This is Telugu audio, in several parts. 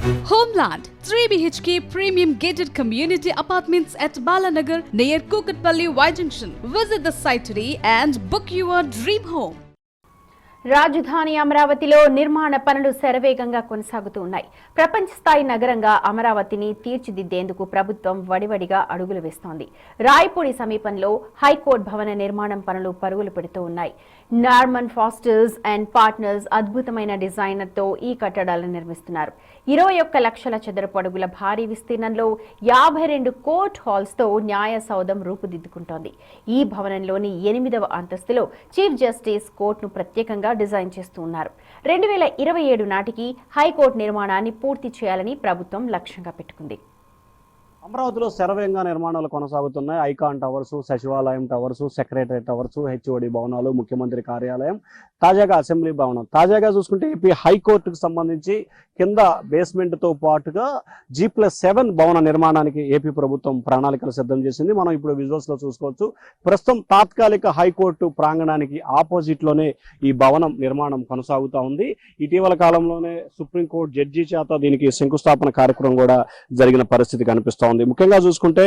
Homeland 3 BHK premium gated community apartments at Balanagar near Kukatpalli Y Junction. Visit the site today and book your dream home. రాజధాని అమరావతిలో నిర్మాణ పనులు శరవేగంగా కొనసాగుతూ ఉన్నాయి. ప్రపంచ స్థాయి నగరంగా అమరావతిని తీర్చిదిద్దేందుకు ప్రభుత్వం వడివడిగా అడుగులు వేస్తోంది. రాయపూడి సమీపంలో హైకోర్టు భవన నిర్మాణం పనులు పరుగులు పెడుతూ ఉన్నాయి. నార్మన్ ఫాస్టర్స్ అండ్ పార్ట్నర్స్ అద్భుతమైన డిజైనర్తో ఈ కట్టడాలను నిర్మిస్తున్నారు. 21 లక్షల చదరపు అడుగుల భారీ విస్తీర్ణంలో 52 కోర్ట్ హాల్స్తో న్యాయ సౌధం రూపుదిద్దుకుంటోంది. ఈ భవనంలోని 8వ అంతస్తులో చీఫ్ జస్టిస్ కోర్టును ప్రత్యేకంగా డిజైన్ చేస్తూ ఉన్నారు. 2027 నాటికి హైకోర్టు నిర్మాణాన్ని పూర్తి చేయాలని ప్రభుత్వం లక్ష్యంగా పెట్టుకుంది. అమరావతిలో శరవేగంగా నిర్మాణాలు కొనసాగుతున్నాయి. ఐకాన్ టవర్స్, సచివాలయం టవర్స్, సెక్రటరీ టవర్స్, హెచ్ఓడి భవనాలు, ముఖ్యమంత్రి కార్యాలయం, తాజాగా అసెంబ్లీ భవనం. తాజాగా చూసుకుంటే ఏపీ హైకోర్టుకు సంబంధించి కింద బేస్మెంట్ తో పాటుగా G+7 భవన నిర్మాణానికి ఏపీ ప్రభుత్వం ప్రణాళికలు సిద్ధం చేసింది. మనం ఇప్పుడు విజువల్స్ లో చూసుకోవచ్చు. ప్రస్తుతం తాత్కాలిక హైకోర్టు ప్రాంగణానికి ఆపోజిట్ లోనే ఈ భవనం నిర్మాణం కొనసాగుతూ ఉంది. ఇటీవల కాలంలోనే సుప్రీంకోర్టు జడ్జి చేత దీనికి శంకుస్థాపన కార్యక్రమం కూడా జరిగిన పరిస్థితి కనిపిస్తోంది. ముఖ్యంగా చూసుకుంటే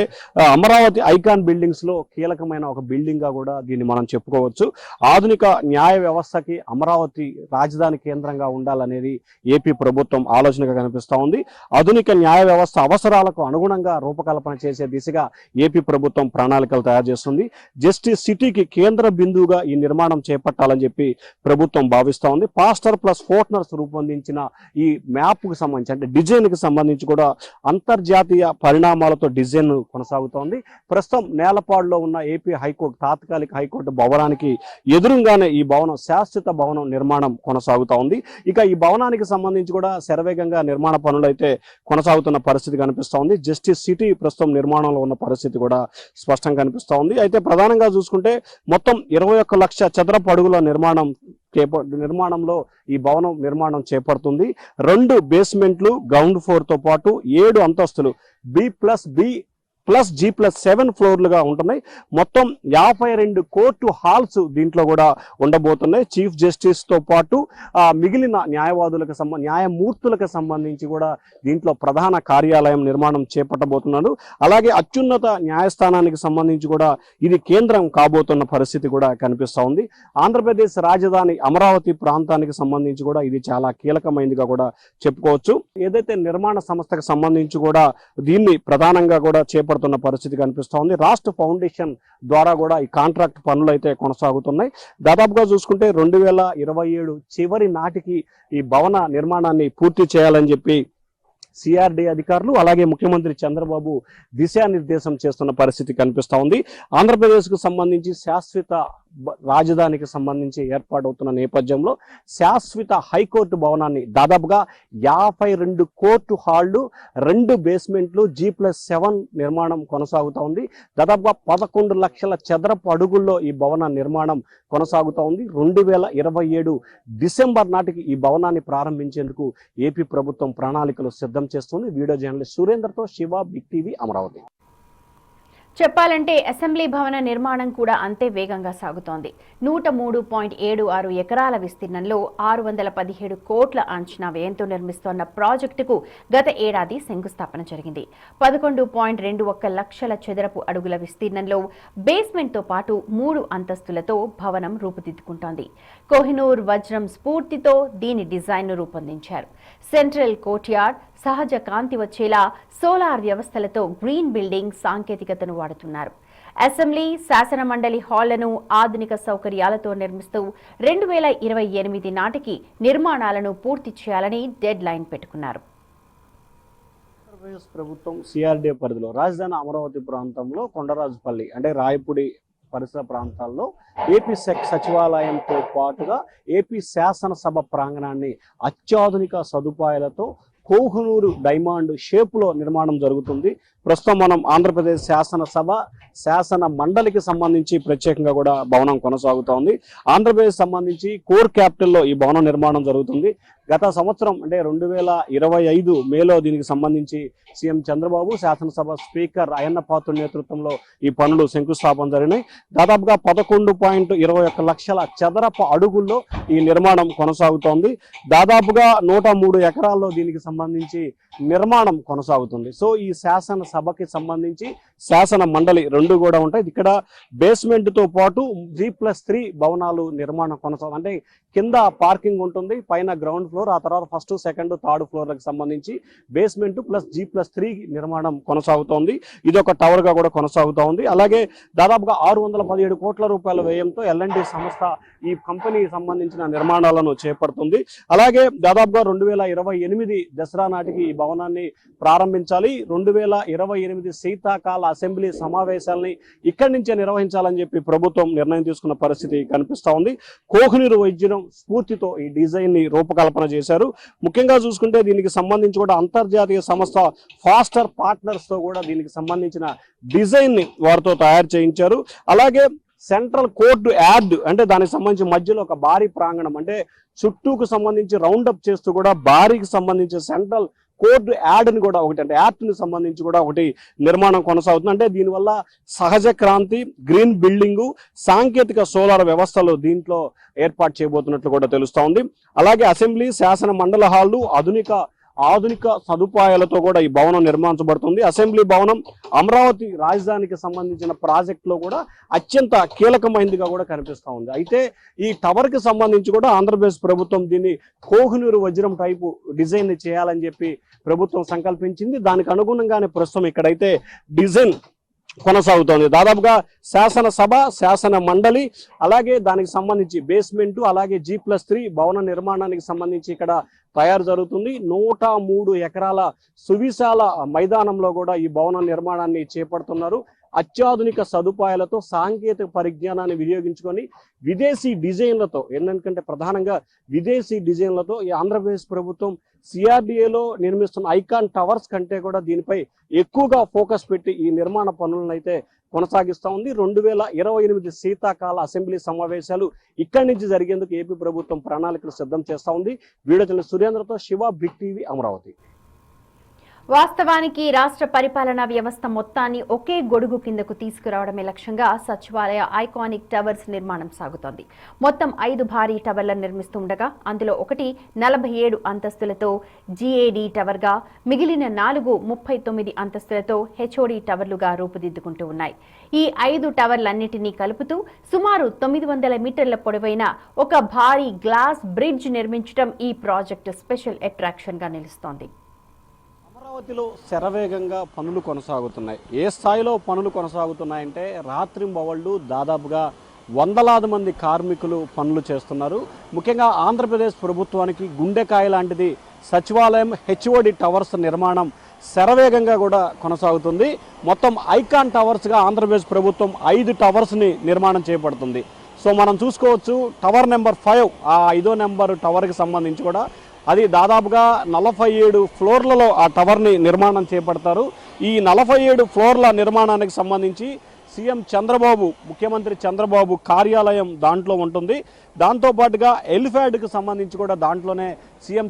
అమరావతి ఐకాన్ బిల్డింగ్స్ లో కీలకమైన ఒక బిల్డింగ్ గా కూడా దీన్ని మనం చెప్పుకోవచ్చు. ఆధునిక న్యాయ వ్యవస్థకి అమరావతి రాజధాని కేంద్రంగా ఉండాలనేది ఏపీ ప్రభుత్వం ఆలోచనగా కనిపిస్తూ ఉంది. ఆధునిక న్యాయ వ్యవస్థ అవసరాలకు అనుగుణంగా రూపకల్పన చేసే దిశగా ఏపీ ప్రభుత్వం ప్రణాళికలు తయారు చేస్తుంది. జస్టిస్ సిటీకి కేంద్ర బిందువుగా ఈ నిర్మాణం చేపట్టాలని చెప్పి ప్రభుత్వం భావిస్తూ ఉంది. పాస్టర్ ప్లస్ ఫోర్ట్నర్స్ రూపొందించిన ఈ మ్యాప్ కు సంబంధించి అంటే డిజైన్ కి సంబంధించి కూడా అంతర్జాతీయ పరిణామాలతో డిజైన్ కొనసాగుతోంది. ప్రస్తుతం నేలపాడులో ఉన్న ఏపీ హైకోర్టు తాత్కాలిక హైకోర్టు భవనానికి ఎదురుగానే ఈ భవనం శాశ్వత భవనం నిర్మాణం కొనసాగుతూ ఉంది. ఇక ఈ భవనానికి సంబంధించి కూడా శరవేగంగా నిర్మాణ పనులు అయితే కొనసాగుతున్న పరిస్థితి కనిపిస్తూ ఉంది. జస్టిస్ సిటీ ప్రస్తుతం నిర్మాణంలో ఉన్న పరిస్థితి కూడా స్పష్టంగా కనిపిస్తూ ఉంది. అయితే ప్రధానంగా చూసుకుంటే మొత్తం 21 లక్ష చదరపు అడుగుల నిర్మాణంలో ఈ భవనం నిర్మాణం చేపడుతుంది. 2 బేస్మెంట్లు, గ్రౌండ్ ఫ్లోర్ తో పాటు 7 అంతస్తులు G+7 ఫ్లోర్లుగా ఉంటున్నాయి. మొత్తం 52 కోర్టు హాల్స్ దీంట్లో కూడా ఉండబోతున్నాయి. చీఫ్ జస్టిస్ తో పాటు మిగిలిన న్యాయమూర్తులకు సంబంధించి కూడా దీంట్లో ప్రధాన కార్యాలయం నిర్మాణం చేపట్టబోతున్నారు. అలాగే అత్యున్నత న్యాయస్థానానికి సంబంధించి కూడా ఇది కేంద్రం కాబోతున్న పరిస్థితి కూడా కనిపిస్తూ ఉంది. ఆంధ్రప్రదేశ్ రాజధాని అమరావతి ప్రాంతానికి సంబంధించి కూడా ఇది చాలా కీలకమైనదిగా కూడా చెప్పుకోవచ్చు. ఏదైతే నిర్మాణ సంస్థకు సంబంధించి కూడా దీన్ని ప్రధానంగా కూడా చేపడుతున్న పరిస్థితి కనిపిస్తోంది. రాష్ట్ర ఫౌండేషన్ ద్వారా కూడా ఈ కాంట్రాక్ట్ పనులు అయితే కొనసాగుతున్నాయి. దాదాపుగా చూసుకుంటే 2027 చివరి నాటికి ఈ భవన నిర్మాణాన్ని పూర్తి చేయాలని చెప్పి సిఆర్డీ అధికారులు అలాగే ముఖ్యమంత్రి చంద్రబాబు దిశానిర్దేశం చేస్తున్న పరిస్థితి కనిపిస్తూ ఉంది. ఆంధ్రప్రదేశ్కు సంబంధించి శాశ్వత రాజధానికి సంబంధించి ఏర్పాటవుతున్న నేపథ్యంలో శాశ్వత హైకోర్టు భవనాన్ని దాదాపుగా 52 కోర్టు హాళ్లు, 2 బేస్మెంట్లు, G+7 నిర్మాణం కొనసాగుతూ ఉంది. దాదాపుగా 11 లక్షల చదరపు అడుగుల్లో ఈ భవన నిర్మాణం కొనసాగుతూ ఉంది. 2027 డిసెంబర్ నాటికి ఈ భవనాన్ని ప్రారంభించేందుకు ఏపీ ప్రభుత్వం ప్రణాళికలు సిద్ధం చేస్తుంది. వీడియో జర్నలిస్ట్ సురేందర్తో శివ, బిగ్ టీవీ, అమరావతి. చెప్పాలంటే అసెంబ్లీ భవన నిర్మాణం కూడా అంతే వేగంగా సాగుతోంది. 103.76 ఎకరాల విస్తీర్ణంలో 617 కోట్ల అంచనా వ్యయంతో నిర్మిస్తోన్న ప్రాజెక్టుకు గత ఏడాది శంకుస్థాపన జరిగింది. 11.21 లక్షల చదరపు అడుగుల విస్తీర్ణంలో బేస్మెంట్తో పాటు 3 అంతస్తులతో భవనం రూపుదిద్దుకుంటోంది. కోహినూర్ వజ్రం స్ఫూర్తితో దీని డిజైన్ను రూపొందించారు. సెంట్రల్ కోర్ట్యార్డ్, సహజ కాంతి వచ్చేలా సోలార్ వ్యవస్థలతో గ్రీన్ బిల్డింగ్ సాంకేతికతను వాడుతున్నారు. అసెంబ్లీ, శాసన మండలి హాళ్లను ఆధునిక సౌకర్యాలతో నిర్మిస్తూ 2028 నాటికి నిర్మాణాలను పూర్తి చేయాలని డెడ్ లైన్ పెట్టుకున్నారు. ఆంధ్రప్రదేశ్ ప్రభుత్వం సిఆర్డీ పరిధిలో రాజధాని అమరావతి ప్రాంతంలో కొండరాజుపల్లి అంటే రాయపూడి పరిసర ప్రాంతాల్లో ఏపీ సచివాలయంతో పాటుగా ఏపీ శాసనసభ ప్రాంగణాన్ని అత్యాధునిక సదుపాయాలతో కోహినూరు డైమండ్ షేపులో నిర్మాణం జరుగుతుంది. ప్రస్తుతం మనం ఆంధ్రప్రదేశ్ శాసనసభ శాసన మండలికి సంబంధించి ప్రత్యేకంగా కూడా భవనం కొనసాగుతోంది. ఆంధ్రప్రదేశ్ సంబంధించి కోర్ క్యాపిటల్లో ఈ భవనం నిర్మాణం జరుగుతుంది. గత సంవత్సరం అంటే 2025 మేలో దీనికి సంబంధించి సీఎం చంద్రబాబు, శాసనసభ స్పీకర్ అయ్యన్న పాత్రుడి నేతృత్వంలో ఈ పనులు శంకుస్థాపన జరిగినాయి. దాదాపుగా 11.21 లక్షల చదరపు అడుగుల్లో ఈ నిర్మాణం కొనసాగుతోంది. దాదాపుగా 103 ఎకరాల్లో దీనికి సంబంధించి నిర్మాణం కొనసాగుతుంది. సో ఈ శాసనసభకి సంబంధించి శాసన మండలి రెండు కూడా ఉంటాయి. ఇక్కడ బేస్మెంట్ తో పాటు G+3 భవనాలు నిర్మాణం కొనసాగుతుంది. అంటే కింద పార్కింగ్ ఉంటుంది, పైన గ్రౌండ్ ఫ్లోర్, ఆ తర్వాత ఫస్ట్, సెకండ్, థర్డ్ ఫ్లోర్లకు సంబంధించి బేస్మెంట్ ప్లస్ G+3 నిర్మాణం కొనసాగుతోంది. ఇది ఒక టవర్ గా కూడా కొనసాగుతోంది. అలాగే దాదాపుగా 617 కోట్ల రూపాయల వ్యయంతో L&T సంస్థ ఈ కంపెనీకి సంబంధించిన నిర్మాణాలను చేపడుతుంది. అలాగే దాదాపుగా 2028 దసరా నాటికి ఈ భవనాన్ని ప్రారంభించాలి. 2028 శీతాకాల అసెంబ్లీ సమావేశాలని ఇక్కడి నుంచే నిర్వహించాలని చెప్పి ప్రభుత్వం నిర్ణయం తీసుకున్న పరిస్థితి కనిపిస్తా ఉంది. కోహినూరు వైద్యం స్ఫూర్తితో ఈ డిజైన్ ని రూపకల్పన చేశారు. ముఖ్యంగా చూసుకుంటే దీనికి సంబంధించి కూడా అంతర్జాతీయ సంస్థ ఫాస్టర్ పార్ట్నర్స్ తో కూడా దీనికి సంబంధించిన డిజైన్ ని వారితో తయారు చేయించారు. అలాగే సెంట్రల్ కోర్టు యార్డ్ అంటే దానికి సంబంధించి మధ్యలో ఒక భారీ ప్రాంగణం, అంటే చుట్టూకు సంబంధించి రౌండ్ అప్ చేస్తూ కూడా భారీకి సంబంధించి సెంట్రల్ కోర్టు యార్డ్ ని కూడా ఒకటి, అంటే యార్ట్ ని సంబంధించి కూడా ఒకటి నిర్మాణం కొనసాగుతుంది. అంటే దీనివల్ల సహజ క్రాంతి, గ్రీన్ బిల్డింగ్, సాంకేతిక సోలార్ వ్యవస్థలు దీంట్లో ఏర్పాటు చేయబోతున్నట్లు కూడా తెలుస్తా ఉంది. అలాగే అసెంబ్లీ, శాసన మండల హాళ్లు ఆధునిక సదుపాయాలతో కూడా ఈ భవనం నిర్మించబడుతుంది. అసెంబ్లీ భవనం అమరావతి రాజధానికి సంబంధించిన ప్రాజెక్ట్ లో కూడా అత్యంత కీలకమైనదిగా కూడా కనిపిస్తా ఉంది. అయితే ఈ టవర్ కి సంబంధించి కూడా ఆంధ్రప్రదేశ్ ప్రభుత్వం దీన్ని కోహినూరు వజ్రం టైపు డిజైన్ ని చేయాలని చెప్పి ప్రభుత్వం సంకల్పించింది. దానికి అనుగుణంగానే ప్రస్తుతం ఇక్కడైతే డిజైన్ కొనసాగుతోంది. దాదాపుగా శాసనసభ, శాసన మండలి, అలాగే దానికి సంబంధించి బేస్మెంట్, అలాగే G+3 భవన నిర్మాణానికి సంబంధించి ఇక్కడ తయారు జరుగుతుంది. 103 ఎకరాల సువిశాల మైదానంలో కూడా ఈ భవన నిర్మాణాన్ని చేపడుతున్నారు. అత్యాధునిక సదుపాయాలతో, సాంకేతిక పరిజ్ఞానాన్ని వినియోగించుకొని విదేశీ డిజైన్లతో, ఎందుకంటే ప్రధానంగా విదేశీ డిజైన్లతో ఈ ఆంధ్రప్రదేశ్ ప్రభుత్వం CRDAలో నిర్మిస్తున్న ఐకాన్ టవర్స్ కంటే కూడా దీనిపై ఎక్కువగా ఫోకస్ పెట్టి ఈ నిర్మాణ పనులను అయితే కొనసాగిస్తూ ఉంది. 2028 శీతాకాల అసెంబ్లీ సమావేశాలు ఇక్కడి నుంచి జరిగేందుకు ఏపీ ప్రభుత్వం ప్రణాళికలు సిద్ధం చేస్తా ఉంది. వీడియో సురేంద్రతో శివ, బిగ్ టీవీ, అమరావతి. వాస్తవానికి రాష్ట్ర పరిపాలనా వ్యవస్థ మొత్తాన్ని ఒకే గొడుగు కిందకు తీసుకురావడమే లక్ష్యంగా సచివాలయ ఐకానిక్ టవర్స్ నిర్మాణం సాగుతోంది. మొత్తం 5 భారీ టవర్లను నిర్మిస్తుండగా అందులో ఒకటి 47 అంతస్తులతో GAD టవర్ గా, మిగిలిన 4 39 అంతస్తులతో HOD టవర్లుగా రూపుదిద్దుకుంటూ ఉన్నాయి. ఈ 5 టవర్లన్నింటినీ కలుపుతూ సుమారు 900 మీటర్ల పొడవైన ఒక భారీ గ్లాస్ బ్రిడ్జ్ నిర్మించడం ఈ ప్రాజెక్టు స్పెషల్ అట్రాక్షన్ గా నిలుస్తోంది. అమరావతిలో శరవేగంగా పనులు కొనసాగుతున్నాయి. ఏ స్థాయిలో పనులు కొనసాగుతున్నాయంటే రాత్రింబవళ్ళు దాదాపుగా వందలాది మంది కార్మికులు పనులు చేస్తున్నారు. ముఖ్యంగా ఆంధ్రప్రదేశ్ ప్రభుత్వానికి గుండెకాయ లాంటిది సచివాలయం HOD టవర్స్ నిర్మాణం శరవేగంగా కూడా కొనసాగుతుంది. మొత్తం ఐకాన్ టవర్స్గా ఆంధ్రప్రదేశ్ ప్రభుత్వం 5 టవర్స్ని నిర్మాణం చేపడుతుంది. సో మనం చూసుకోవచ్చు టవర్ నెంబర్ 5, ఆ 5వ నెంబర్ టవర్కి సంబంధించి కూడా అది దాదాపుగా 47 ఫ్లోర్లలో ఆ టవర్ని నిర్మాణం చేపడతారు. ఈ 47 ఫ్లోర్ల నిర్మాణానికి సంబంధించి సీఎం చంద్రబాబు, ముఖ్యమంత్రి చంద్రబాబు కార్యాలయం దాంట్లో ఉంటుంది. దాంతోపాటుగా ఎలిఫ్యాడ్కి సంబంధించి కూడా దాంట్లోనే సీఎం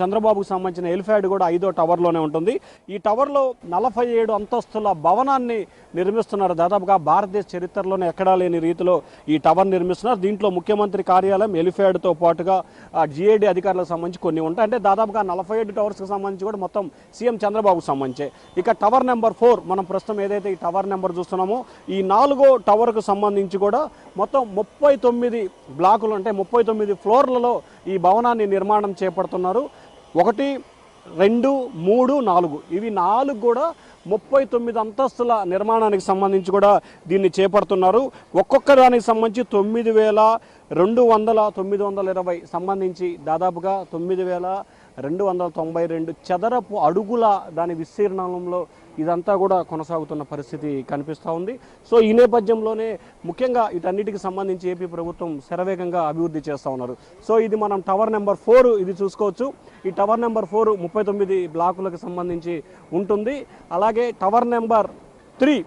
చంద్రబాబుకు సంబంధించిన ఎలిఫ్యాడ్ కూడా 5వ టవర్లోనే ఉంటుంది. ఈ టవర్లో 47 అంతస్తుల భవనాన్ని నిర్మిస్తున్నారు. దాదాపుగా భారతదేశ చరిత్రలోనే ఎక్కడా లేని రీతిలో ఈ టవర్ నిర్మిస్తున్నారు. దీంట్లో ముఖ్యమంత్రి కార్యాలయం, ఎలిఫ్యాడ్తో పాటుగా GAD అధికారులకు సంబంధించి కొన్ని ఉంటాయి. అంటే దాదాపుగా 47 టవర్స్కి సంబంధించి కూడా మొత్తం సీఎం చంద్రబాబుకు సంబంధించి. ఇక టవర్ నెంబర్ 4 మనం ప్రస్తుతం ఏదైతే ఈ టవర్ నెంబర్ చూస్తున్నామో ఈ 4వ టవర్కు సంబంధించి కూడా మొత్తం 39 బ్లాకులు, అంటే 39 ఫ్లోర్లలో ఈ భవనాన్ని నిర్మాణం చేపడుతున్నారు. 1, 2, 3, 4 ఇవి 4 కూడా 39 అంతస్తుల నిర్మాణానికి సంబంధించి కూడా దీన్ని చేపడుతున్నారు. ఒక్కొక్క దానికి సంబంధించి 9,200 సంబంధించి దాదాపుగా 9,292 చదరపు అడుగుల దాని విస్తీర్ణంలో ఇదంతా కూడా కొనసాగుతున్న పరిస్థితి కనిపిస్తూ ఉంది. సో ఈ నేపథ్యంలోనే ముఖ్యంగా వీటన్నిటికి సంబంధించి ఏపీ ప్రభుత్వం శరవేగంగా అభివృద్ధి చేస్తూ ఉన్నారు. సో ఇది మనం టవర్ నెంబర్ 4 ఇది చూసుకోవచ్చు. ఈ టవర్ నెంబర్ 4 39 బ్లాకులకు సంబంధించి ఉంటుంది. అలాగే టవర్ నెంబర్ 3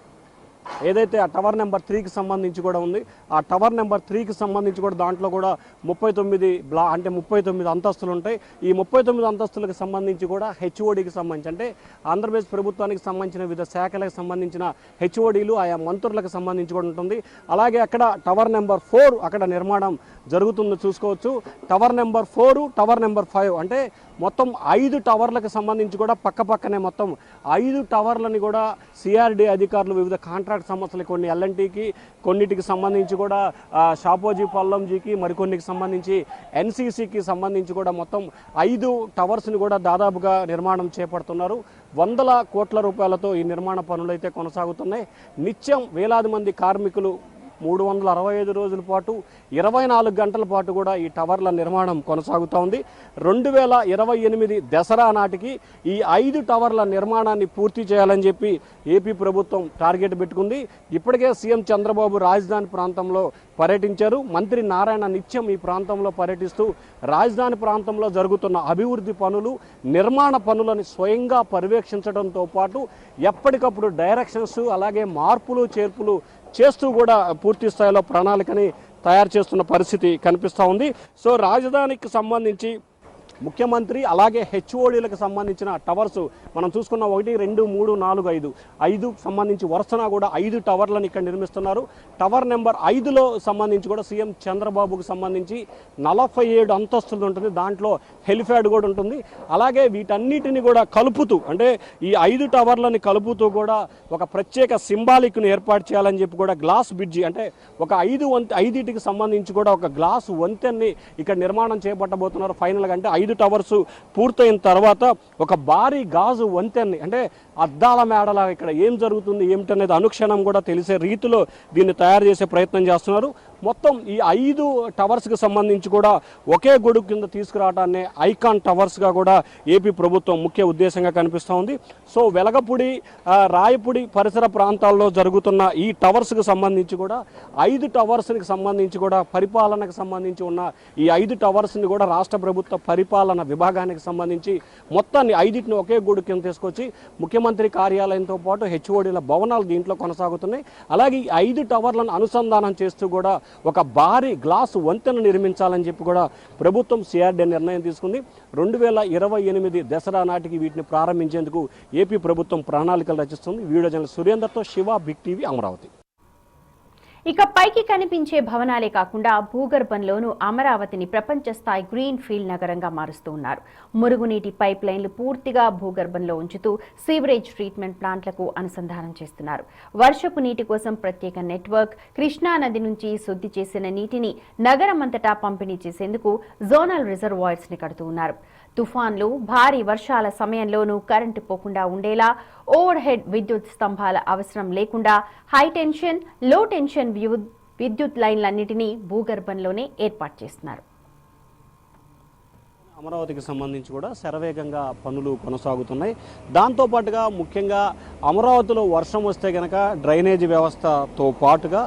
ఏదైతే ఆ టవర్ నెంబర్ 3కి సంబంధించి కూడా ఉంది, ఆ టవర్ నెంబర్ 3కి సంబంధించి కూడా దాంట్లో కూడా 39 అంతస్తులు ఉంటాయి. ఈ 39 అంతస్తులకు సంబంధించి కూడా హెచ్ఓడికి సంబంధించి అంటే ఆంధ్రప్రదేశ్ ప్రభుత్వానికి సంబంధించిన వివిధ శాఖలకు సంబంధించిన హెచ్ఓడీలు ఆయా మంత్రులకు సంబంధించి కూడా ఉంటుంది. అలాగే అక్కడ టవర్ నెంబర్ 4 అక్కడ నిర్మాణం జరుగుతుందో చూసుకోవచ్చు. టవర్ నెంబర్ 4, టవర్ నెంబర్ 5 అంటే మొత్తం 5 టవర్లకు సంబంధించి కూడా పక్కనే మొత్తం 5 టవర్లని కూడా సిఆర్డీ అధికారులు వివిధ కాంట్రాక్ట్ సంస్థలు కొన్ని ఎల్ఎన్టీకి కొన్నిటికి సంబంధించి కూడా షాపోజీ పల్లంజీకి మరికొన్నికి సంబంధించి ఎన్సీసీకి సంబంధించి కూడా మొత్తం 5 టవర్స్ని కూడా దాదాపుగా నిర్మాణం చేపడుతున్నారు. వందల కోట్ల రూపాయలతో ఈ నిర్మాణ పనులు అయితే కొనసాగుతున్నాయి. నిత్యం వేలాది మంది కార్మికులు 365 రోజుల పాటు 24 గంటల పాటు కూడా ఈ టవర్ల నిర్మాణం కొనసాగుతూ ఉంది. 2028 దసరా నాటికి ఈ 5 టవర్ల నిర్మాణాన్ని పూర్తి చేయాలని చెప్పి ఏపీ ప్రభుత్వం టార్గెట్ పెట్టుకుంది. ఇప్పటికే సీఎం చంద్రబాబు రాజధాని ప్రాంతంలో పర్యటించారు. మంత్రి నారాయణ నిత్యం ఈ ప్రాంతంలో పర్యటిస్తూ రాజధాని ప్రాంతంలో జరుగుతున్న అభివృద్ధి పనులు, నిర్మాణ పనులను స్వయంగా పర్యవేక్షించడంతో పాటు ఎప్పటికప్పుడు డైరెక్షన్స్ అలాగే మార్పులు చేర్పులు చేస్తూ కూడా పూర్తి స్థాయిలో ప్రణాళికని తయారు చేస్తున్న పరిస్థితి కనిపిస్తూ ఉంది. సో రాజధానికి సంబంధించి ముఖ్యమంత్రి అలాగే హెచ్ఓడీలకు సంబంధించిన టవర్స్ మనం చూసుకున్న 1, 2, 3, 4, 5 సంబంధించి వరుసన కూడా 5 టవర్లను ఇక్కడ నిర్మిస్తున్నారు. టవర్ నెంబర్ 5లో సంబంధించి కూడా సీఎం చంద్రబాబుకు సంబంధించి 47 అంతస్తులు ఉంటుంది. దాంట్లో హెలిప్యాడ్ కూడా ఉంటుంది. అలాగే వీటన్నిటిని కూడా కలుపుతూ అంటే ఈ 5 టవర్లని కలుపుతూ కూడా ఒక ప్రత్యేక సింబాలిక్ను ఏర్పాటు చేయాలని చెప్పి కూడా గ్లాస్ బ్రిడ్జి అంటే ఒక 5టికి సంబంధించి కూడా ఒక గ్లాస్ వంతెన్ని ఇక్కడ నిర్మాణం చేపట్టబోతున్నారు. ఫైనల్గా అంటే 5 టవర్స్ పూర్తయిన తర్వాత ఒక భారీ గాజు వంతెన్ని అంటే అద్దాల మేడలా ఇక్కడ ఏం జరుగుతుంది ఏమిటనేది అనుక్షణం కూడా తెలిసే రీతిలో దీన్ని తయారు చేసే ప్రయత్నం చేస్తున్నారు. మొత్తం ఈ 5 టవర్స్కి సంబంధించి కూడా ఒకే గొడుగు కింద తీసుకురావడాన్ని ఐకాన్ టవర్స్గా కూడా ఏపీ ప్రభుత్వం ముఖ్య ఉద్దేశంగా కనిపిస్తూ ఉంది. సో వెలగపూడి, రాయపూడి పరిసర ప్రాంతాల్లో జరుగుతున్న ఈ టవర్స్కి సంబంధించి కూడా 5 టవర్స్కి సంబంధించి కూడా పరిపాలనకు సంబంధించి ఉన్న ఈ 5 టవర్స్ని కూడా రాష్ట్ర ప్రభుత్వ పరిపాలన విభాగానికి సంబంధించి మొత్తాన్ని 5టిని ఒకే గొడుగు కింద తీసుకొచ్చి ముఖ్యమంత్రి కార్యాలయంతో పాటు హెచ్ఓడీల భవనాలు దీంట్లో కొనసాగుతున్నాయి. అలాగే ఈ 5 టవర్లను అనుసంధానం చేస్తూ కూడా ఒక భారీ గ్లాసు వంతెన నిర్మించాలని చెప్పి కూడా ప్రభుత్వం సిఆర్డీ నిర్ణయం తీసుకుంది. 2028 దసరా నాటికి వీటిని ప్రారంభించేందుకు ఏపీ ప్రభుత్వం ప్రణాళికలు రచిస్తుంది. వీడియో జర్నలిస్ట్ సురేందర్తో శివ, బిగ్ టీవీ, అమరావతి. ఇక పైకి కనిపించే భవనాలే కాకుండా భూగర్భంలోనూ అమరావతిని ప్రపంచ స్థాయి గ్రీన్ ఫీల్డ్ నగరంగా మారుస్తూ ఉన్నారు. మురుగునీటి పైప్ లైన్లు పూర్తిగా భూగర్భంలో ఉంచుతూ సీవరేజ్ ట్రీట్మెంట్ ప్లాంట్లకు అనుసంధానం చేస్తున్నారు. వర్షపు నీటి కోసం ప్రత్యేక నెట్వర్క్, కృష్ణా నది నుంచి శుద్ధి చేసిన నీటిని నగరమంతటా పంపిణీ చేసేందుకు జోనల్ రిజర్వాయర్స్ ని కడుతూ ఉన్నారు. తుఫాన్లు, భారీ వర్షాల సమయంలోనూ కరెంటు పోకుండా ఉండేలా ఓవర్ హెడ్ విద్యుత్ స్తంభాల అవసరం లేకుండా హై టెన్షన్, లో టెన్షన్ విద్యుత్ లైన్లన్నిటినీ భూగర్భంలోనే ఏర్పాటు చేస్తున్నారు. అమరావతికి సంబంధించి కూడా శరవేగంగా పనులు కొనసాగుతున్నాయి. దాంతోపాటుగా ముఖ్యంగా అమరావతిలో వర్షం వస్తే కనుక డ్రైనేజీ వ్యవస్థతో పాటుగా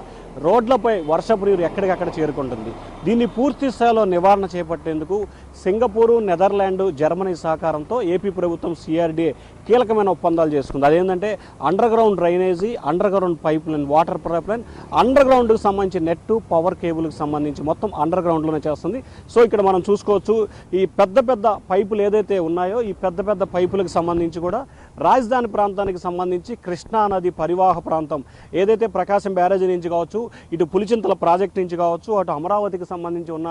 రోడ్లపై వర్షపు నీరు ఎక్కడికక్కడ చేరుకుంటుంది. దీన్ని పూర్తి స్థాయిలో నివారణ చేపట్టేందుకు సింగపూరు, నెదర్లాండ్, జర్మనీ సహకారంతో ఏపీ ప్రభుత్వం సిఆర్డీఏ కీలకమైన ఒప్పందాలు చేసుకుంది. అదేంటంటే under ground drainage, under ground pipe line, water pipe line, under గ్రౌండ్కి సంబంధించి నెట్, పవర్ కేబుల్కి సంబంధించి మొత్తం అండర్ గ్రౌండ్లోనే చేస్తుంది. సో ఇక్కడ మనం చూసుకోవచ్చు ఈ పెద్ద పెద్ద పైపులు ఏదైతే ఉన్నాయో ఈ పెద్ద పెద్ద పైపులకు సంబంధించి కూడా రాజధాని ప్రాంతానికి సంబంధించి కృష్ణా నది పరివాహ ప్రాంతం ఏదైతే ప్రకాశం బ్యారేజీ నుంచి కావచ్చు, ఇటు పులిచింతల ప్రాజెక్ట్ నుంచి కావచ్చు, అటు అమరావతికి సంబంధించి ఉన్న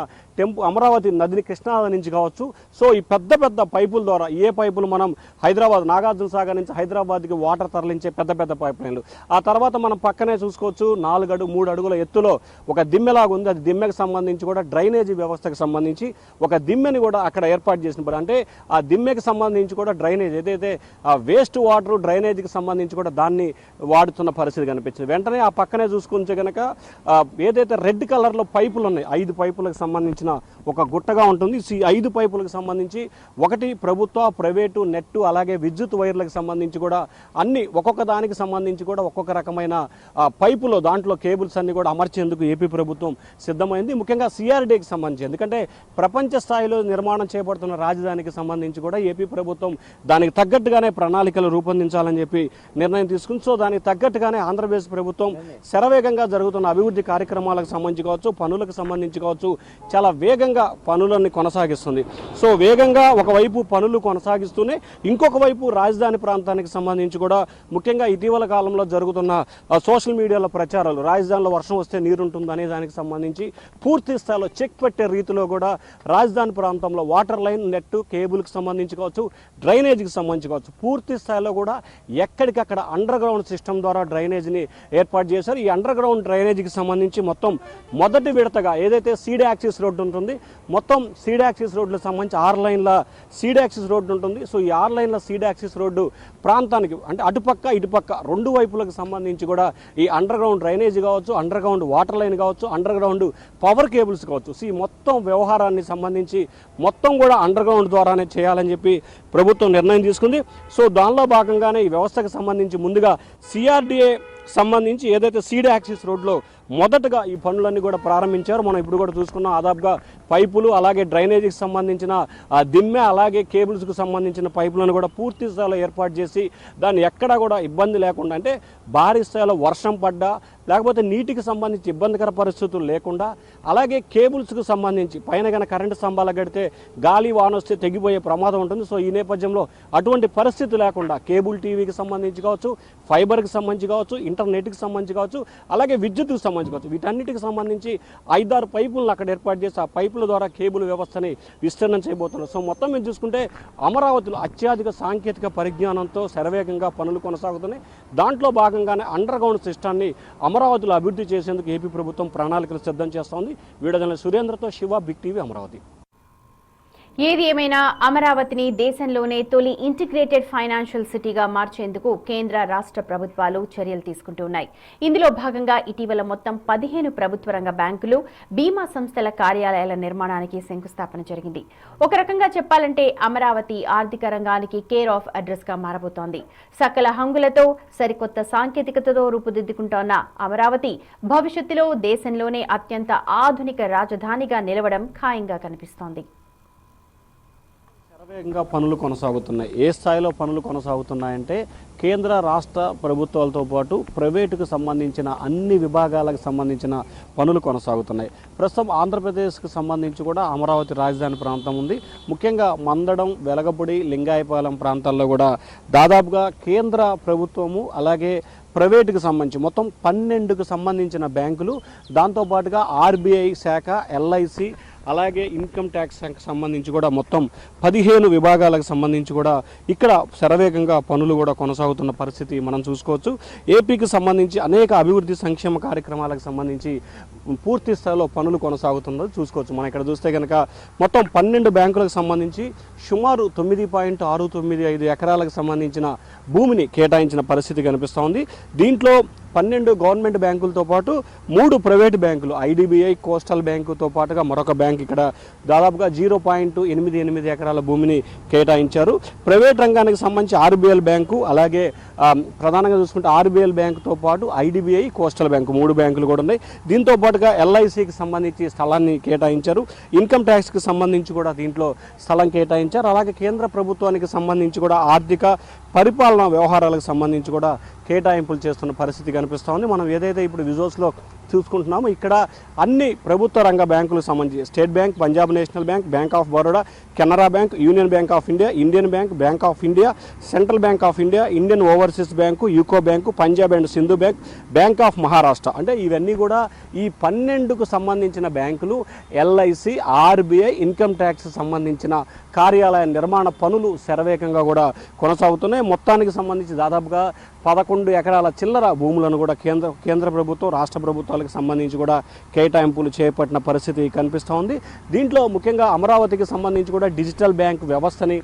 అమరావతి నదిని కృష్ణా నది నుంచి కావచ్చు. సో ఈ పెద్ద పెద్ద పైపుల ద్వారా ఏ పైపులు మనం హైదరాబాద్ నాగార్జున సాగర్ నుంచి హైదరాబాద్కి వాటర్ తరలించే పెద్ద పెద్ద పైప్ లైన్లు. ఆ తర్వాత మనం పక్కనే చూసుకోవచ్చు 3 అడుగుల ఎత్తులో ఒక దిమ్మెలాగా ఉంది. అది దిమ్మెకు సంబంధించి కూడా డ్రైనేజీ వ్యవస్థకు సంబంధించి ఒక దిమ్మెని కూడా అక్కడ ఏర్పాటు చేసినప్పుడు అంటే ఆ దిమ్మెకి సంబంధించి కూడా డ్రైనేజ్ ఏదైతే వేస్ట్ వాటర్ డ్రైనేజీకి సంబంధించి కూడా దాన్ని వాడుతున్న పరిస్థితి కనిపించింది. వెంటనే ఆ పక్కనే చూసుకుంటే కనుక ఏదైతే రెడ్ కలర్లో పైపులు ఉన్నాయి 5 పైపులకు సంబంధించిన ఒక గుట్టగా ఉంటుంది. ఈ 5 పైపులకు సంబంధించి ఒకటి ప్రభుత్వ, ప్రైవేటు, నెట్టు అలాగే విద్యుత్ వైర్లకు సంబంధించి కూడా అన్ని ఒక్కొక్క దానికి సంబంధించి కూడా ఒక్కొక్క రకమైన పైపులో దాంట్లో కేబుల్స్ అన్ని కూడా అమర్చేందుకు ఏపీ ప్రభుత్వం సిద్ధమైంది. ముఖ్యంగా సిఆర్డీకి సంబంధించి, ఎందుకంటే ప్రపంచ స్థాయిలో నిర్మాణం చేపడుతున్న రాజధానికి సంబంధించి కూడా ఏపీ ప్రభుత్వం దానికి తగ్గట్టుగానే ప్రణాళికలు రూపొందించాలని చెప్పి నిర్ణయం తీసుకుంది. సో దానికి తగ్గట్టుగానే ఆంధ్రప్రదేశ్ ప్రభుత్వం శరవేగంగా జరుగుతున్న అభివృద్ధి కార్యక్రమాలకు సంబంధించి కావచ్చు, పనులకు సంబంధించి కావచ్చు, చాలా వేగంగా పనులన్నీ కొనసాగిస్తుంది. సో వేగంగా ఒకవైపు పనులు కొనసాగిస్తూనే ఇంకొక వైపు రాజధాని ప్రాంతానికి సంబంధించి కూడా ముఖ్యంగా ఇటీవల కాలంలో జరుగుతున్న సోషల్ మీడియాలో ప్రచారాలు, రాజధానిలో వర్షం వస్తే నీరుంటుందనే దానికి సంబంధించి పూర్తి స్థాయిలో చెక్ పెట్టే రీతిలో కూడా రాజధాని ప్రాంతంలో వాటర్ లైన్, నెట్, కేబుల్కి సంబంధించి కావచ్చు, డ్రైనేజీకి సంబంధించి కావచ్చు, పూర్తి స్థాయిలో కూడా ఎక్కడికక్కడ అండర్ గ్రౌండ్ సిస్టమ్ ద్వారా డ్రైనేజీని ఏర్పాటు చేశారు. ఈ అండర్ గ్రౌండ్ డ్రైనేజీకి సంబంధించి మొత్తం మొదటి విడతగా ఏదైతే సీడ్ యాక్సిస్ రోడ్డు ఉంటుంది, మొత్తం సీడ్ యాక్సిస్ రోడ్లకు సంబంధించి 6 లైన్ల సీడ్ యాక్సిస్ రోడ్డు ఉంటుంది. సో ఈ 6 లైన్ల సీడ్ యాక్సిస్ రోడ్డు ప్రాంతానికి అంటే అటుపక్క ఇటుపక్క 2 వైపులకు సంబంధించి కూడా ఈ అండర్ గ్రౌండ్ డ్రైనేజీ కావచ్చు, అండర్ గ్రౌండ్ వాటర్ లైన్ కావచ్చు, అండర్ గ్రౌండ్ పవర్ కేబుల్స్ కావచ్చు, ఈ మొత్తం వ్యవహారాన్ని సంబంధించి మొత్తం కూడా అండర్ గ్రౌండ్ ద్వారానే చేయాలని చెప్పి ప్రభుత్వం నిర్ణయం తీసుకుంది. సో దానిలో భాగంగానే ఈ వ్యవస్థకు సంబంధించి ముందుగా సిఆర్డీఏ సంబంధించి ఏదైతే సీడ్ యాక్సిస్ రోడ్లో మొదటగా ఈ పనులన్నీ కూడా ప్రారంభించారు. మనం ఇప్పుడు కూడా చూసుకున్నాం. ఆదాపుగా పైపులు అలాగే డ్రైనేజీకి సంబంధించిన దిమ్మె అలాగే కేబుల్స్కి సంబంధించిన పైపులను కూడా పూర్తి స్థాయిలో ఏర్పాటు చేసి దాన్ని ఎక్కడా కూడా ఇబ్బంది లేకుండా, అంటే భారీ స్థాయిలో వర్షం పడ్డా లేకపోతే నీటికి సంబంధించి ఇబ్బందికర పరిస్థితులు లేకుండా, అలాగే కేబుల్స్కి సంబంధించి పైన కనుక కరెంటు స్తంభాలు కడితే గాలి వాన వస్తే తెగిపోయే ప్రమాదం ఉంటుంది. సో ఈ నేపథ్యంలో అటువంటి పరిస్థితి లేకుండా కేబుల్ టీవీకి సంబంధించి కావచ్చు, ఫైబర్కి సంబంధించి కావచ్చు, ఇంటర్నెట్కి సంబంధించి కావచ్చు, అలాగే విద్యుత్కి సంబంధించి కావచ్చు, వీటన్నిటికి సంబంధించి 5-6 పైపులను అక్కడ ఏర్పాటు చేసి ఆ పైపుల ద్వారా కేబుల్ వ్యవస్థని విస్తీర్ణం చేయబోతున్నారు. సో మొత్తం మీరు చూసుకుంటే అమరావతిలో అత్యధిక సాంకేతిక పరిజ్ఞానంతో శరవేగంగా పనులు కొనసాగుతున్నాయి. దాంట్లో భాగంగానే అండర్ గ్రౌండ్ సిస్టాన్ని అమరావతిలో అభివృద్ధి చేసేందుకు ఏపీ ప్రభుత్వం ప్రణాళికలు సిద్ధం చేస్తోంది. వీడియో జర్నలిస్ట్ సురేంద్రతో శివ, బిగ్ టీవీ, అమరావతి. ఏది ఏమైనా అమరావతిని దేశంలోనే తొలి ఇంటిగ్రేటెడ్ ఫైనాన్షియల్ సిటీగా మార్చేందుకు కేంద్ర రాష్ట్ర ప్రభుత్వాలు చర్యలు తీసుకుంటున్నాయి. ఇందులో భాగంగా ఇటీవల మొత్తం 15 ప్రభుత్వ రంగ బ్యాంకులు, బీమా సంస్థల కార్యాలయాల నిర్మాణానికి శంకుస్థాపన జరిగింది. ఒక రకంగా చెప్పాలంటే అమరావతి ఆర్థిక రంగానికి కేర్ ఆఫ్ అడ్రస్ గా మారబోతోంది. సకల హంగులతో సరికొత్త సాంకేతికతతో రూపుదిద్దుకుంటోన్న అమరావతి భవిష్యత్తులో దేశంలోనే అత్యంత ఆధునిక రాజధానిగా నిలవడం ఖాయంగా కనిపిస్తోంది. వేగంగా పనులు కొనసాగుతున్నాయి. ఏ స్థాయిలో పనులు కొనసాగుతున్నాయంటే కేంద్ర రాష్ట్ర ప్రభుత్వాలతో పాటు ప్రైవేటుకు సంబంధించిన అన్ని విభాగాలకు సంబంధించిన పనులు కొనసాగుతున్నాయి. ప్రస్తుతం ఆంధ్రప్రదేశ్కు సంబంధించి కూడా అమరావతి రాజధాని ప్రాంతం ఉంది. ముఖ్యంగా మందడం, వెలగపూడి, లింగాయపాలెం ప్రాంతాల్లో కూడా దాదాపుగా కేంద్ర ప్రభుత్వము అలాగే ప్రైవేటుకు సంబంధించి మొత్తం 12కు సంబంధించిన బ్యాంకులు, దాంతోపాటుగా ఆర్బీఐ శాఖ, ఎల్ఐసి అలాగే ఇన్కమ్ ట్యాక్స్ సంబంధించి కూడా మొత్తం 15 విభాగాలకు సంబంధించి కూడా ఇక్కడ శరవేగంగా పనులు కూడా కొనసాగుతున్న పరిస్థితి మనం చూసుకోవచ్చు. ఏపీకి సంబంధించి అనేక అభివృద్ధి సంక్షేమ కార్యక్రమాలకు సంబంధించి పూర్తి స్థాయిలో పనులు కొనసాగుతుందో చూసుకోవచ్చు. మనం ఇక్కడ చూస్తే కనుక మొత్తం 12 బ్యాంకులకు సంబంధించి సుమారు 9.695 ఎకరాలకు సంబంధించిన భూమిని కేటాయించిన పరిస్థితి కనిపిస్తోంది. దీంట్లో 12 గవర్నమెంట్ బ్యాంకులతో పాటు 3 ప్రైవేట్ బ్యాంకులు, ఐడిబిఐ, కోస్టల్ బ్యాంకుతో పాటుగా మరొక బ్యాంక్ ఇక్కడ దాదాపుగా 0.88 ఎకరాల భూమిని కేటాయించారు. ప్రైవేట్ రంగానికి సంబంధించి ఆర్బీఎల్ బ్యాంకు అలాగే ప్రధానంగా చూసుకుంటే ఆర్బీఎల్ బ్యాంకుతో పాటు ఐడిబిఐ, కోస్టల్ బ్యాంకు 3 బ్యాంకులు కూడా ఉన్నాయి. దీంతో పాటుగా ఎల్ఐసికి సంబంధించి స్థలాన్ని కేటాయించారు. ఇన్కమ్ ట్యాక్స్కి సంబంధించి కూడా దీంట్లో స్థలం కేటాయించారు. అలాగే కేంద్ర ప్రభుత్వానికి సంబంధించి కూడా ఆర్థిక పరిపాలనా వ్యవహారాలకు సంబంధించి కూడా కేటాయింపులు చేస్తున్న పరిస్థితి కనిపిస్తోంది. మనం ఏదైతే ఇప్పుడు విజువల్స్లో చూసుకుంటున్నాము ఇక్కడ అన్ని ప్రభుత్వ రంగ బ్యాంకులకు సంబంధించి state bank, Punjab national bank, bank of Baroda, Canara bank, union bank of India, Indian bank, bank of India, central bank of India, Indian overseas bank, UCO bank, Punjab and Sindhu bank, bank of Maharashtra, అంటే ఇవన్నీ కూడా ఈ 12కు సంబంధించిన బ్యాంకులు, ఎల్ఐసి, ఆర్బీఐ, ఇన్కమ్ ట్యాక్స్ సంబంధించిన కార్యాలయ నిర్మాణ పనులు శరవేగంగా కూడా కొనసాగుతున్నాయి. మొత్తానికి సంబంధించి దాదాపుగా 11 ఎకరాల చిల్లర భూములను కూడా కేంద్ర ప్రభుత్వం, రాష్ట్ర ప్రభుత్వం ప్రాంతాలకు సంబంధించి కూడా కేటాయింపులు చేపట్టిన పరిస్థితి కనిపిస్తోంది. దీంట్లో ముఖ్యంగా అమరావతికి సంబంధించి కూడా డిజిటల్ బ్యాంక్ వ్యవస్థని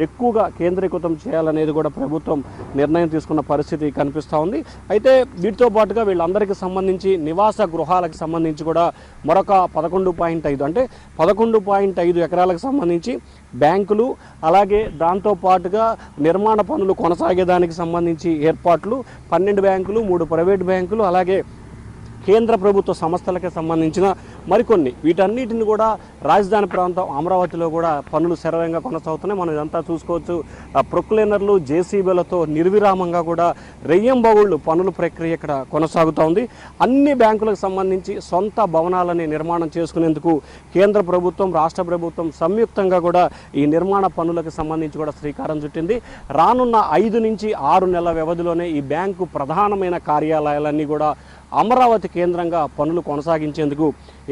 ఎక్కువగా కేంద్రీకృతం చేయాలనేది కూడా ప్రభుత్వం నిర్ణయం తీసుకున్న పరిస్థితి కనిపిస్తూ ఉంది. అయితే వీటితో పాటుగా వీళ్ళందరికీ సంబంధించి నివాస గృహాలకు సంబంధించి కూడా మరొక 11.5 అంటే 11.5 ఎకరాలకు సంబంధించి బ్యాంకులు, అలాగే దాంతో పాటుగా నిర్మాణ పనులు కొనసాగేదానికి సంబంధించి ఏర్పాట్లు 12 బ్యాంకులు, 3 ప్రైవేట్ బ్యాంకులు, అలాగే కేంద్ర ప్రభుత్వ సంస్థలకి సంబంధించిన మరికొన్ని వీటన్నిటిని కూడా రాజధాని ప్రాంతం అమరావతిలో కూడా పనులు శరవేగంగా కొనసాగుతున్నాయి. మనం ఇదంతా చూసుకోవచ్చు. ప్రొక్లైనర్లు, జేసీబీలతో నిర్విరామంగా కూడా రెయ్యంబగుళ్ళు పనుల ప్రక్రియ ఇక్కడ కొనసాగుతూ ఉంది. అన్ని బ్యాంకులకు సంబంధించి సొంత భవనాలని నిర్మాణం చేసుకునేందుకు కేంద్ర ప్రభుత్వం, రాష్ట్ర ప్రభుత్వం సంయుక్తంగా కూడా ఈ నిర్మాణ పనులకు సంబంధించి కూడా శ్రీకారం చుట్టింది. రానున్న 5 నుంచి 6 నెలల వ్యవధిలోనే ఈ బ్యాంకు ప్రధానమైన కార్యాలయాలన్నీ కూడా అమరావతి కేంద్రంగా పనులు కొనసాగించేందుకు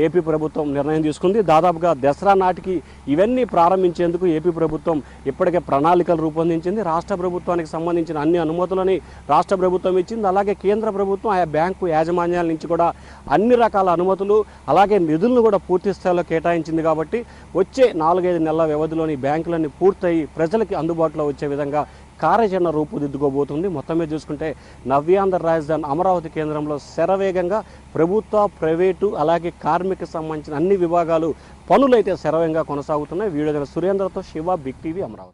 ఏపీ ప్రభుత్వం నిర్ణయం తీసుకుంది. దాదాపుగా దసరా నాటికి ఇవన్నీ ప్రారంభించేందుకు ఏపీ ప్రభుత్వం ఇప్పటికే ప్రణాళికలు రూపొందించింది. రాష్ట్ర ప్రభుత్వానికి సంబంధించిన అన్ని అనుమతులని రాష్ట్ర ప్రభుత్వం ఇచ్చింది. అలాగే కేంద్ర ప్రభుత్వం ఆయా బ్యాంకు యాజమాన్యాల నుంచి కూడా అన్ని రకాల అనుమతులు, అలాగే నిధులను కూడా పూర్తి స్థాయిలో కేటాయించింది. కాబట్టి వచ్చే 4-5 నెలల వ్యవధిలోని బ్యాంకులన్నీ పూర్తయి ప్రజలకి అందుబాటులో వచ్చే విధంగా కార్యాచరణ రూపుదిద్దుకోబోతుంది. మొత్తం మీద చూసుకుంటే నవ్యాంధ్ర రాజధాని అమరావతి కేంద్రంలో శరవేగంగా ప్రభుత్వ, ప్రైవేటు, అలాగే కార్మిక సంబంధించిన అన్ని విభాగాలు పనులైతే శరవేగంగా కొనసాగుతున్నాయి. వీడియో సురేంద్రతో శివ, బిగ్ టీవీ, అమరావతి.